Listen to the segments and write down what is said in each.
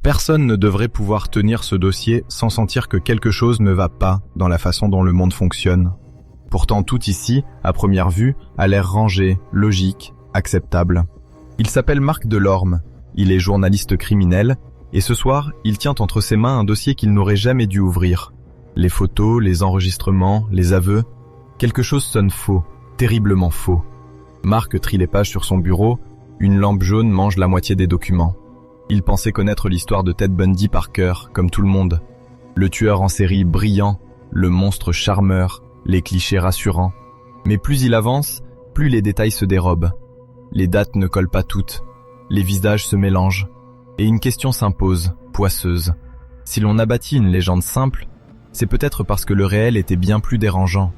Personne ne devrait pouvoir tenir ce dossier sans sentir que quelque chose ne va pas dans la façon dont le monde fonctionne. Pourtant tout ici, à première vue, a l'air rangé, logique, acceptable. Il s'appelle Marc Delorme, il est journaliste criminel, et ce soir, il tient entre ses mains un dossier qu'il n'aurait jamais dû ouvrir. Les photos, les enregistrements, les aveux, quelque chose sonne faux, terriblement faux. Marc trie les pages sur son bureau, une lampe jaune mange la moitié des documents. Il pensait connaître l'histoire de Ted Bundy par cœur, comme tout le monde. Le tueur en série brillant, le monstre charmeur, les clichés rassurants. Mais plus il avance, plus les détails se dérobent. Les dates ne collent pas toutes, les visages se mélangent. Et une question s'impose, poisseuse. Si l'on abattit une légende simple, c'est peut-être parce que le réel était bien plus dérangeant.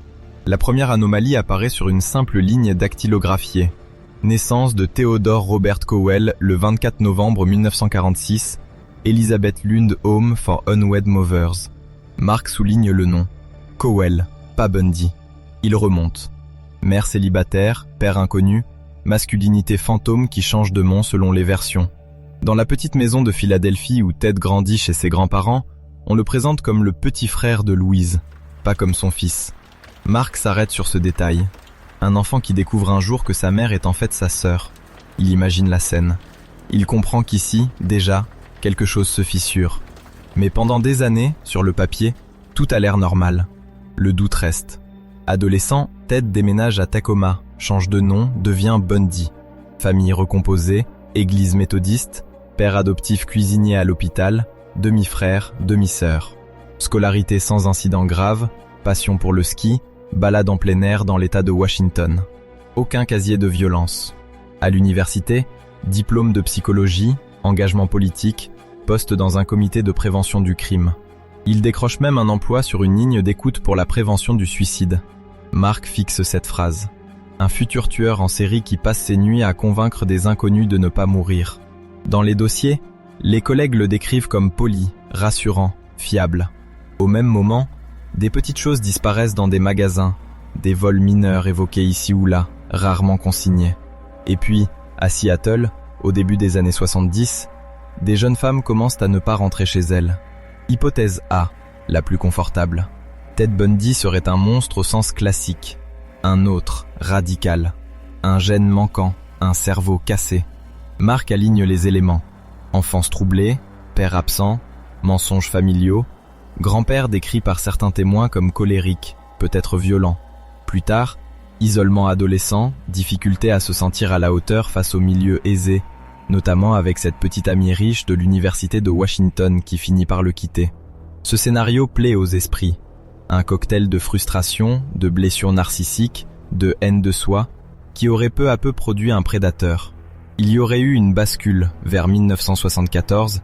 La première anomalie apparaît sur une simple ligne dactylographiée. Naissance de Theodore Robert Cowell le 24 novembre 1946, Elizabeth Lund Home for Unwed Mothers. Marc souligne le nom. Cowell, pas Bundy. Il remonte. Mère célibataire, père inconnu, masculinité fantôme qui change de nom selon les versions. Dans la petite maison de Philadelphie où Ted grandit chez ses grands-parents, on le présente comme le petit frère de Louise, pas comme son fils. Marc s'arrête sur ce détail. Un enfant qui découvre un jour que sa mère est en fait sa sœur. Il imagine la scène. Il comprend qu'ici, déjà, quelque chose se fissure. Mais pendant des années, sur le papier, tout a l'air normal. Le doute reste. Adolescent, Ted déménage à Tacoma, change de nom, devient Bundy. Famille recomposée, église méthodiste, père adoptif cuisinier à l'hôpital, demi-frère, demi-sœur. Scolarité sans incident grave, passion pour le ski, balade en plein air dans l'état de Washington. Aucun casier de violence. À l'université, diplôme de psychologie, engagement politique, poste dans un comité de prévention du crime. Il décroche même un emploi sur une ligne d'écoute pour la prévention du suicide. Marc fixe cette phrase. Un futur tueur en série qui passe ses nuits à convaincre des inconnus de ne pas mourir. Dans les dossiers, les collègues le décrivent comme poli, rassurant, fiable. Au même moment, des petites choses disparaissent dans des magasins, des vols mineurs évoqués ici ou là, rarement consignés. Et puis, à Seattle, au début des années 70, des jeunes femmes commencent à ne pas rentrer chez elles. Hypothèse A, la plus confortable. Ted Bundy serait un monstre au sens classique. Un autre, radical. Un gène manquant, un cerveau cassé. Marc aligne les éléments. Enfance troublée, père absent, mensonges familiaux, grand-père décrit par certains témoins comme colérique, peut-être violent. Plus tard, isolement adolescent, difficulté à se sentir à la hauteur face au milieu aisé, notamment avec cette petite amie riche de l'université de Washington qui finit par le quitter. Ce scénario plaît aux esprits. Un cocktail de frustration, de blessures narcissiques, de haine de soi, qui aurait peu à peu produit un prédateur. Il y aurait eu une bascule vers 1974,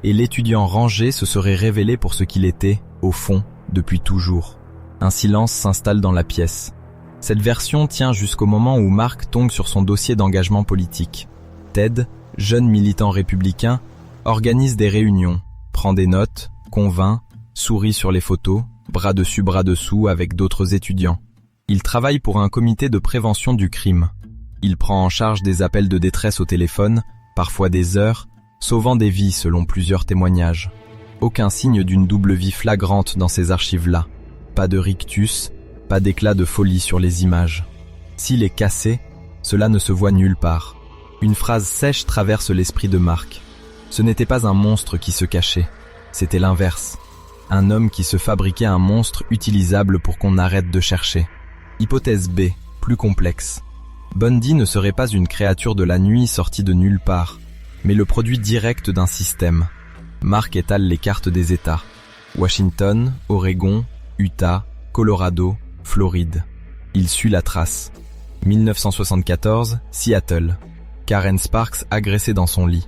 et l'étudiant rangé se serait révélé pour ce qu'il était, au fond, depuis toujours. Un silence s'installe dans la pièce. Cette version tient jusqu'au moment où Marc tombe sur son dossier d'engagement politique. Ted, jeune militant républicain, organise des réunions, prend des notes, convainc, sourit sur les photos, bras dessus bras dessous avec d'autres étudiants. Il travaille pour un comité de prévention du crime. Il prend en charge des appels de détresse au téléphone, parfois des heures, sauvant des vies selon plusieurs témoignages. Aucun signe d'une double vie flagrante dans ces archives-là. Pas de rictus, pas d'éclat de folie sur les images. S'il est cassé, cela ne se voit nulle part. Une phrase sèche traverse l'esprit de Marc. Ce n'était pas un monstre qui se cachait, c'était l'inverse. Un homme qui se fabriquait un monstre utilisable pour qu'on arrête de chercher. Hypothèse B, plus complexe. Bundy ne serait pas une créature de la nuit sortie de nulle part, mais le produit direct d'un système. Marc étale les cartes des États. Washington, Oregon, Utah, Colorado, Floride. Il suit la trace. 1974, Seattle. Karen Sparks agressée dans son lit.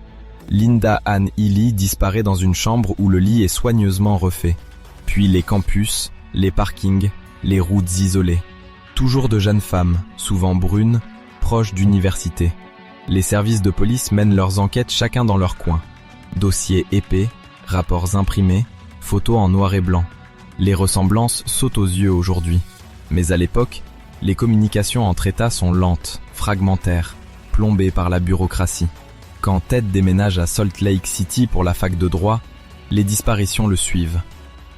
Linda Ann Healy disparaît dans une chambre où le lit est soigneusement refait. Puis les campus, les parkings, les routes isolées. Toujours de jeunes femmes, souvent brunes, proches d'universités. Les services de police mènent leurs enquêtes chacun dans leur coin. Dossiers épais, rapports imprimés, photos en noir et blanc. Les ressemblances sautent aux yeux aujourd'hui. Mais à l'époque, les communications entre États sont lentes, fragmentaires, plombées par la bureaucratie. Quand Ted déménage à Salt Lake City pour la fac de droit, les disparitions le suivent.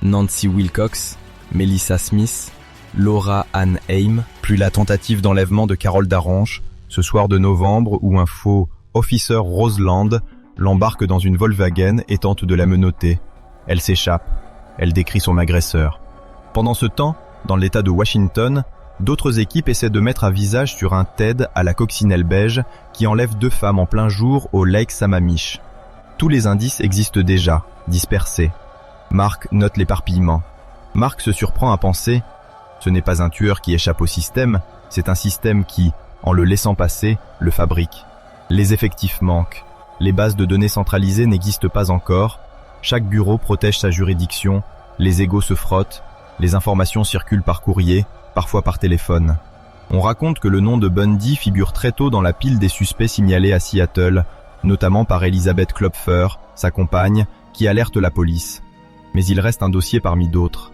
Nancy Wilcox, Melissa Smith, Laura Ann Haim, puis la tentative d'enlèvement de Carole Darange, ce soir de novembre où un faux officer Roseland l'embarque dans une Volkswagen et tente de la menotter. Elle s'échappe. Elle décrit son agresseur. Pendant ce temps, dans l'État de Washington, d'autres équipes essaient de mettre un visage sur un Ted à la coccinelle beige qui enlève 2 femmes en plein jour au Lake Sammamish. Tous les indices existent déjà, dispersés. Mark note l'éparpillement. Mark se surprend à penser « Ce n'est pas un tueur qui échappe au système, c'est un système qui, en le laissant passer, le fabrique. » Les effectifs manquent. Les bases de données centralisées n'existent pas encore. Chaque bureau protège sa juridiction. Les égos se frottent. Les informations circulent par courrier, parfois par téléphone. On raconte que le nom de Bundy figure très tôt dans la pile des suspects signalés à Seattle, notamment par Elizabeth Klopfer, sa compagne, qui alerte la police. Mais il reste un dossier parmi d'autres.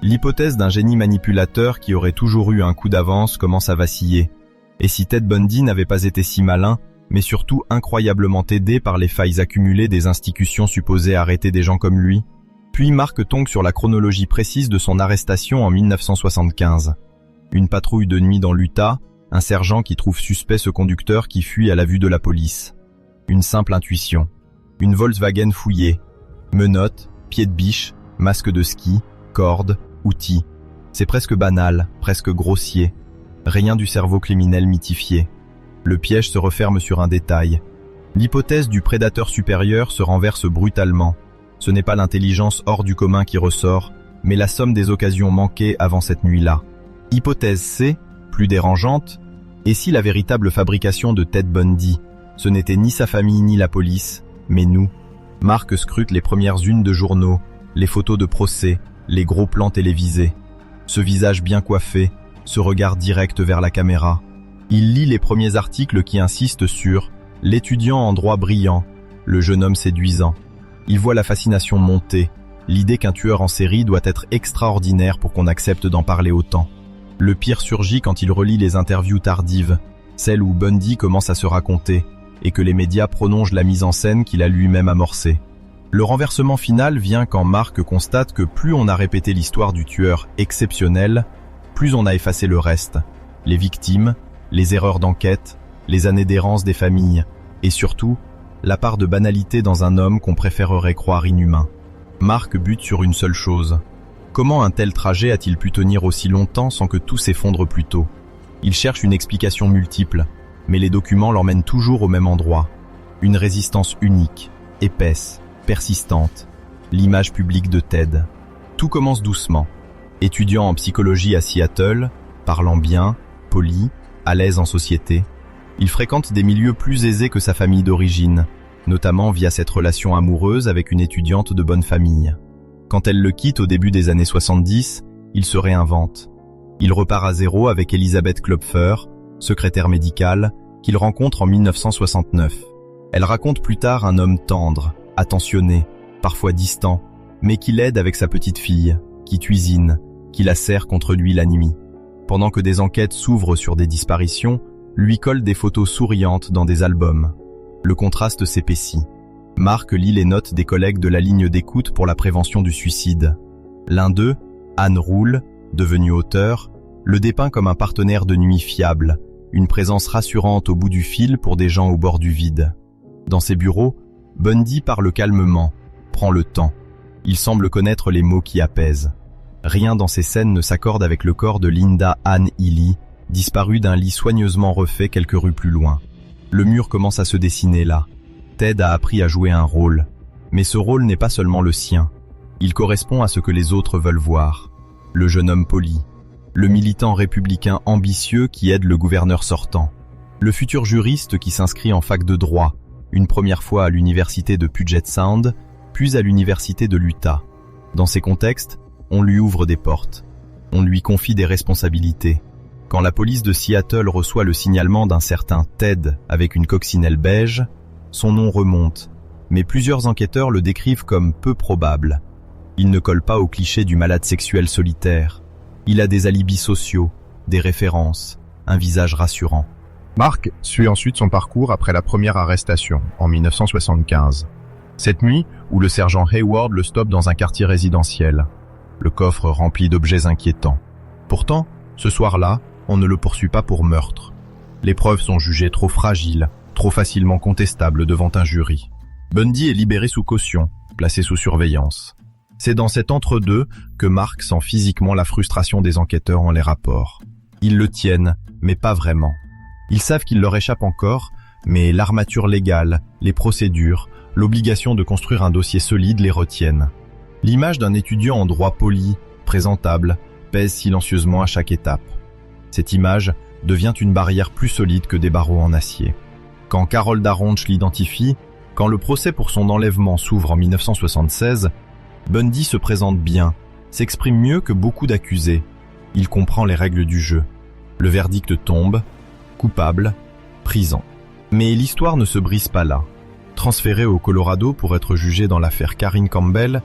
L'hypothèse d'un génie manipulateur qui aurait toujours eu un coup d'avance commence à vaciller. Et si Ted Bundy n'avait pas été si malin, mais surtout incroyablement aidé par les failles accumulées des institutions supposées arrêter des gens comme lui? Puis Mark tombe sur la chronologie précise de son arrestation en 1975. Une patrouille de nuit dans l'Utah, un sergent qui trouve suspect ce conducteur qui fuit à la vue de la police. Une simple intuition. Une Volkswagen fouillée. Menottes, pieds de biche, masque de ski, cordes, outils. C'est presque banal, presque grossier. Rien du cerveau criminel mythifié. Le piège se referme sur un détail. L'hypothèse du prédateur supérieur se renverse brutalement. Ce n'est pas l'intelligence hors du commun qui ressort, mais la somme des occasions manquées avant cette nuit-là. Hypothèse C, plus dérangeante, et si la véritable fabrication de Ted Bundy, ce n'était ni sa famille ni la police, mais nous? Mark scrute les premières unes de journaux, les photos de procès, les gros plans télévisés. Ce visage bien coiffé, ce regard direct vers la caméra. Il lit les premiers articles qui insistent sur « l'étudiant en droit brillant, le jeune homme séduisant ». Il voit la fascination monter, l'idée qu'un tueur en série doit être extraordinaire pour qu'on accepte d'en parler autant. Le pire surgit quand il relit les interviews tardives, celles où Bundy commence à se raconter, et que les médias prolongent la mise en scène qu'il a lui-même amorcée. Le renversement final vient quand Mark constate que plus on a répété l'histoire du tueur exceptionnel, plus on a effacé le reste, les victimes, les erreurs d'enquête, les années d'errance des familles, et surtout, la part de banalité dans un homme qu'on préférerait croire inhumain. Mark bute sur une seule chose. Comment un tel trajet a-t-il pu tenir aussi longtemps sans que tout s'effondre plus tôt? Il cherche une explication multiple, mais les documents l'emmènent toujours au même endroit. Une résistance unique, épaisse, persistante. L'image publique de Ted. Tout commence doucement. Étudiant en psychologie à Seattle, parlant bien, poli, à l'aise en société, il fréquente des milieux plus aisés que sa famille d'origine, notamment via cette relation amoureuse avec une étudiante de bonne famille. Quand elle le quitte au début des années 70, il se réinvente. Il repart à zéro avec Elizabeth Klopfer, secrétaire médicale, qu'il rencontre en 1969. Elle raconte plus tard un homme tendre, attentionné, parfois distant, mais qui l'aide avec sa petite fille, qui cuisine, qui la serre contre lui la nuit. Pendant que des enquêtes s'ouvrent sur des disparitions, lui colle des photos souriantes dans des albums. Le contraste s'épaissit. Mark lit les notes des collègues de la ligne d'écoute pour la prévention du suicide. L'un d'eux, Anne Rule, devenu auteur, le dépeint comme un partenaire de nuit fiable, une présence rassurante au bout du fil pour des gens au bord du vide. Dans ses bureaux, Bundy parle calmement, prend le temps. Il semble connaître les mots qui apaisent. Rien dans ces scènes ne s'accorde avec le corps de Linda Ann Healy, disparue d'un lit soigneusement refait quelques rues plus loin. Le mur commence à se dessiner là. Ted a appris à jouer un rôle. Mais ce rôle n'est pas seulement le sien. Il correspond à ce que les autres veulent voir. Le jeune homme poli. Le militant républicain ambitieux qui aide le gouverneur sortant. Le futur juriste qui s'inscrit en fac de droit, une première fois à l'université de Puget Sound, puis à l'université de l'Utah. Dans ces contextes, on lui ouvre des portes. On lui confie des responsabilités. Quand la police de Seattle reçoit le signalement d'un certain Ted avec une coccinelle beige, son nom remonte, mais plusieurs enquêteurs le décrivent comme peu probable. Il ne colle pas au cliché du malade sexuel solitaire. Il a des alibis sociaux, des références, un visage rassurant. Mark suit ensuite son parcours après la première arrestation, en 1975. Cette nuit, où le sergent Hayward le stoppe dans un quartier résidentiel. Le coffre rempli d'objets inquiétants. Pourtant, ce soir-là, on ne le poursuit pas pour meurtre. Les preuves sont jugées trop fragiles, trop facilement contestables devant un jury. Bundy est libéré sous caution, placé sous surveillance. C'est dans cet entre-deux que Mark sent physiquement la frustration des enquêteurs en les rapports. Ils le tiennent, mais pas vraiment. Ils savent qu'il leur échappe encore, mais l'armature légale, les procédures, l'obligation de construire un dossier solide les retiennent. L'image d'un étudiant en droit poli, présentable, pèse silencieusement à chaque étape. Cette image devient une barrière plus solide que des barreaux en acier. Quand Carol Daronch l'identifie, quand le procès pour son enlèvement s'ouvre en 1976, Bundy se présente bien, s'exprime mieux que beaucoup d'accusés. Il comprend les règles du jeu. Le verdict tombe, coupable, prison. Mais l'histoire ne se brise pas là. Transféré au Colorado pour être jugé dans l'affaire Karine Campbell,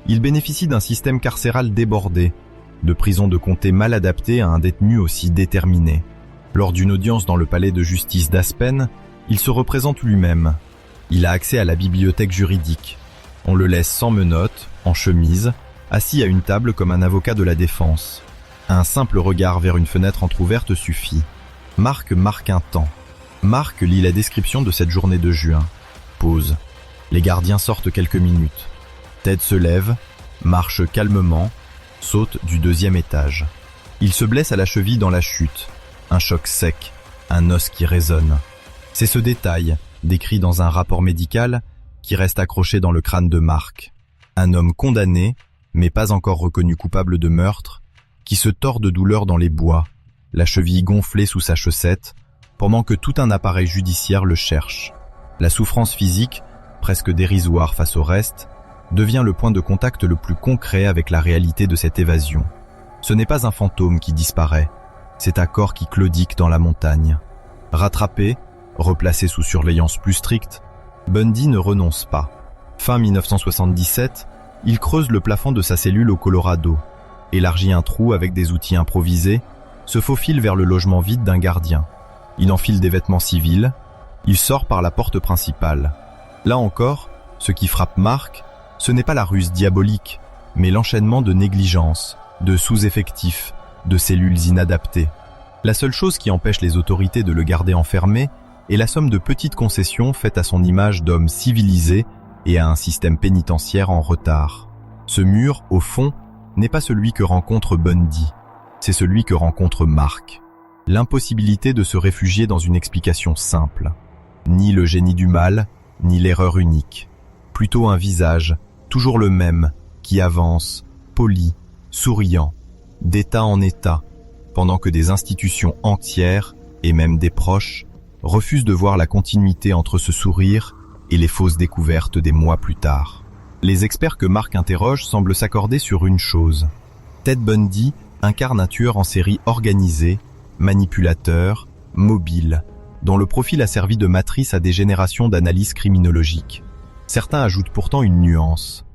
il bénéficie d'un système carcéral débordé, de prisons de comté mal adaptées à un détenu aussi déterminé. Lors d'une audience dans le palais de justice d'Aspen, il se représente lui-même. Il a accès à la bibliothèque juridique. On le laisse sans menottes, en chemise, assis à une table comme un avocat de la défense. Un simple regard vers une fenêtre entrouverte suffit. Mark marque un temps. Mark lit la description de cette journée de juin. Pause. Les gardiens sortent quelques minutes. Ted se lève, marche calmement, saute du 2e étage. Il se blesse à la cheville dans la chute. Un choc sec, un os qui résonne. C'est ce détail, décrit dans un rapport médical, qui reste accroché dans le crâne de Mark. Un homme condamné, mais pas encore reconnu coupable de meurtre, qui se tord de douleur dans les bois, la cheville gonflée sous sa chaussette, pendant que tout un appareil judiciaire le cherche. La souffrance physique, presque dérisoire face au reste, devient le point de contact le plus concret avec la réalité de cette évasion. Ce n'est pas un fantôme qui disparaît, c'est un corps qui claudique dans la montagne. Rattrapé, replacé sous surveillance plus stricte, Bundy ne renonce pas. Fin 1977, il creuse le plafond de sa cellule au Colorado, élargit un trou avec des outils improvisés, se faufile vers le logement vide d'un gardien. Il enfile des vêtements civils, il sort par la porte principale. Là encore, ce qui frappe Mark, ce n'est pas la ruse diabolique, mais l'enchaînement de négligences, de sous-effectifs, de cellules inadaptées. La seule chose qui empêche les autorités de le garder enfermé est la somme de petites concessions faites à son image d'homme civilisé et à un système pénitentiaire en retard. Ce mur, au fond, n'est pas celui que rencontre Bundy, c'est celui que rencontre Mark. L'impossibilité de se réfugier dans une explication simple. Ni le génie du mal, ni l'erreur unique. Plutôt un visage, toujours le même, qui avance, poli, souriant, d'état en état, pendant que des institutions entières, et même des proches, refusent de voir la continuité entre ce sourire et les fausses découvertes des mois plus tard. Les experts que Mark interroge semblent s'accorder sur une chose. Ted Bundy incarne un tueur en série organisé, manipulateur, mobile, dont le profil a servi de matrice à des générations d'analyses criminologiques. Certains ajoutent pourtant une nuance.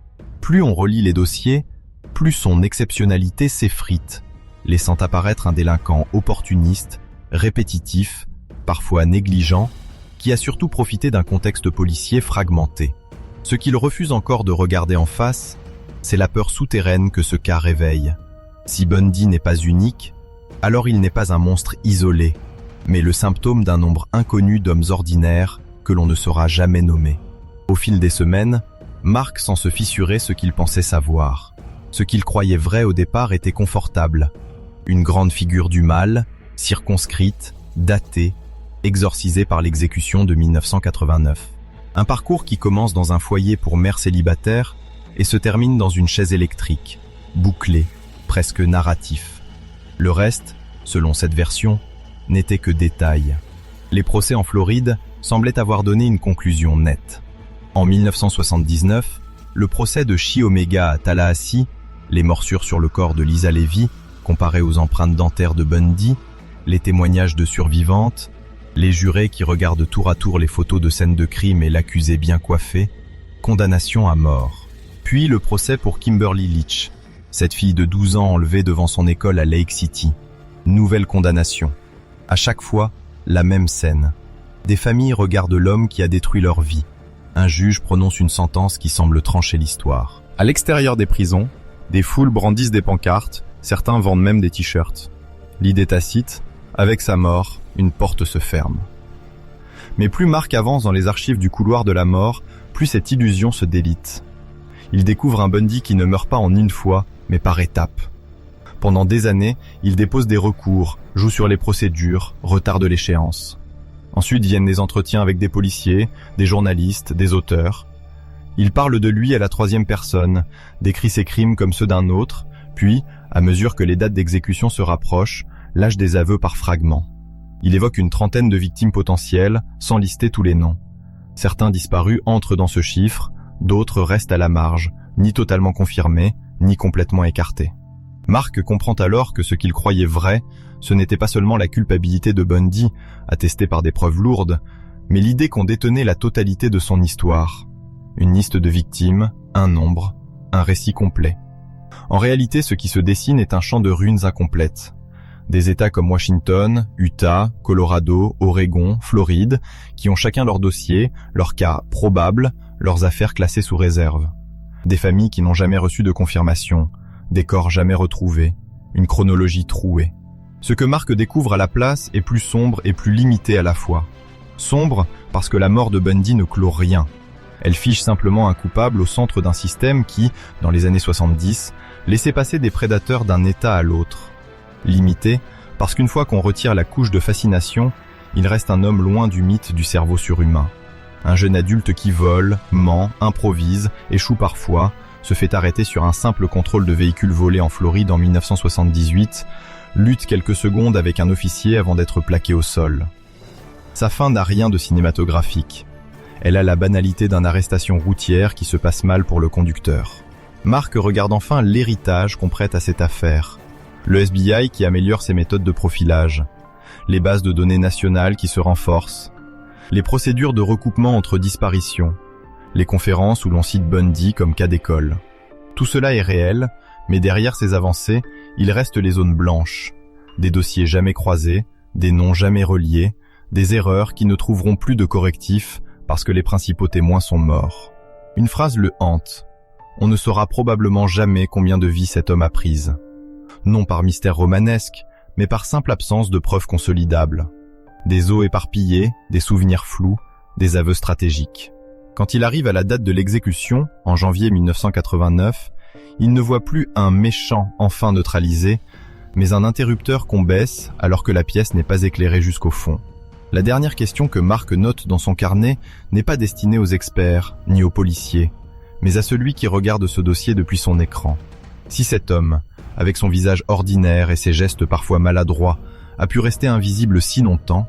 Plus on relit les dossiers, plus son exceptionnalité s'effrite, laissant apparaître un délinquant opportuniste, répétitif, parfois négligent, qui a surtout profité d'un contexte policier fragmenté. Ce qu'il refuse encore de regarder en face, c'est la peur souterraine que ce cas réveille. Si Bundy n'est pas unique, alors il n'est pas un monstre isolé, mais le symptôme d'un nombre inconnu d'hommes ordinaires que l'on ne saura jamais nommer. Au fil des semaines, Mark sent se fissurer ce qu'il pensait savoir. Ce qu'il croyait vrai au départ était confortable. Une grande figure du mal, circonscrite, datée, exorcisée par l'exécution de 1989. Un parcours qui commence dans un foyer pour mère célibataire et se termine dans une chaise électrique, bouclé, presque narratif. Le reste, selon cette version, n'était que détail. Les procès en Floride semblaient avoir donné une conclusion nette. En 1979, le procès de Chi Omega à Tallahassee, les morsures sur le corps de Lisa Levy, comparées aux empreintes dentaires de Bundy, les témoignages de survivantes, les jurés qui regardent tour à tour les photos de scènes de crime et l'accusé bien coiffé, condamnation à mort. Puis le procès pour Kimberly Leach, cette fille de 12 ans enlevée devant son école à Lake City. Nouvelle condamnation. À chaque fois, la même scène. Des familles regardent l'homme qui a détruit leur vie. Un juge prononce une sentence qui semble trancher l'histoire. À l'extérieur des prisons, des foules brandissent des pancartes, certains vendent même des t-shirts. L'idée tacite, avec sa mort, une porte se ferme. Mais plus Mark avance dans les archives du couloir de la mort, plus cette illusion se délite. Il découvre un Bundy qui ne meurt pas en une fois, mais par étapes. Pendant des années, il dépose des recours, joue sur les procédures, retarde l'échéance. Ensuite viennent des entretiens avec des policiers, des journalistes, des auteurs. Il parle de lui à la troisième personne, décrit ses crimes comme ceux d'un autre, puis, à mesure que les dates d'exécution se rapprochent, lâche des aveux par fragments. Il évoque une trentaine de victimes potentielles, sans lister tous les noms. Certains disparus entrent dans ce chiffre, d'autres restent à la marge, ni totalement confirmés, ni complètement écartés. Mark comprend alors que ce qu'il croyait vrai, ce n'était pas seulement la culpabilité de Bundy, attestée par des preuves lourdes, mais l'idée qu'on détenait la totalité de son histoire. Une liste de victimes, un nombre, un récit complet. En réalité, ce qui se dessine est un champ de ruines incomplètes. Des États comme Washington, Utah, Colorado, Oregon, Floride, qui ont chacun leur dossier, leurs cas probables, leurs affaires classées sous réserve. Des familles qui n'ont jamais reçu de confirmation, des corps jamais retrouvés, une chronologie trouée. Ce que Mark découvre à la place est plus sombre et plus limité à la fois. Sombre parce que la mort de Bundy ne clôt rien. Elle fiche simplement un coupable au centre d'un système qui, dans les années 70, laissait passer des prédateurs d'un État à l'autre. Limité parce qu'une fois qu'on retire la couche de fascination, il reste un homme loin du mythe du cerveau surhumain. Un jeune adulte qui vole, ment, improvise, échoue parfois, se fait arrêter sur un simple contrôle de véhicule volé en Floride en 1978, lutte quelques secondes avec un officier avant d'être plaqué au sol. Sa fin n'a rien de cinématographique. Elle a la banalité d'une arrestation routière qui se passe mal pour le conducteur. Mark regarde enfin l'héritage qu'on prête à cette affaire. Le FBI qui améliore ses méthodes de profilage, les bases de données nationales qui se renforcent, les procédures de recoupement entre disparitions, les conférences où l'on cite Bundy comme cas d'école. Tout cela est réel, mais derrière ces avancées, il reste les zones blanches, des dossiers jamais croisés, des noms jamais reliés, des erreurs qui ne trouveront plus de correctifs parce que les principaux témoins sont morts. Une phrase le hante. On ne saura probablement jamais combien de vies cet homme a prises. Non par mystère romanesque, mais par simple absence de preuves consolidables. Des os éparpillés, des souvenirs flous, des aveux stratégiques. Quand il arrive à la date de l'exécution, en janvier 1989, il ne voit plus un méchant enfin neutralisé, mais un interrupteur qu'on baisse alors que la pièce n'est pas éclairée jusqu'au fond. La dernière question que Mark note dans son carnet n'est pas destinée aux experts, ni aux policiers, mais à celui qui regarde ce dossier depuis son écran. Si cet homme, avec son visage ordinaire et ses gestes parfois maladroits, a pu rester invisible si longtemps,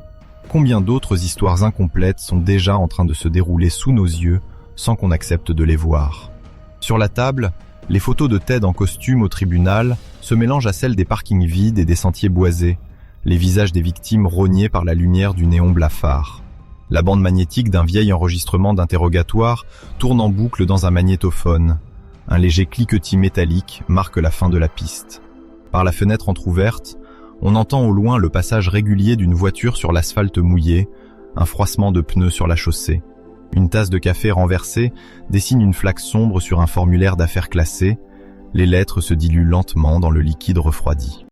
combien d'autres histoires incomplètes sont déjà en train de se dérouler sous nos yeux sans qu'on accepte de les voir. Sur la table, les photos de Ted en costume au tribunal se mélangent à celles des parkings vides et des sentiers boisés, les visages des victimes rognés par la lumière du néon blafard. La bande magnétique d'un vieil enregistrement d'interrogatoire tourne en boucle dans un magnétophone. Un léger cliquetis métallique marque la fin de la piste. Par la fenêtre entr'ouverte, on entend au loin le passage régulier d'une voiture sur l'asphalte mouillé, un froissement de pneus sur la chaussée. Une tasse de café renversée dessine une flaque sombre sur un formulaire d'affaires classées. Les lettres se diluent lentement dans le liquide refroidi.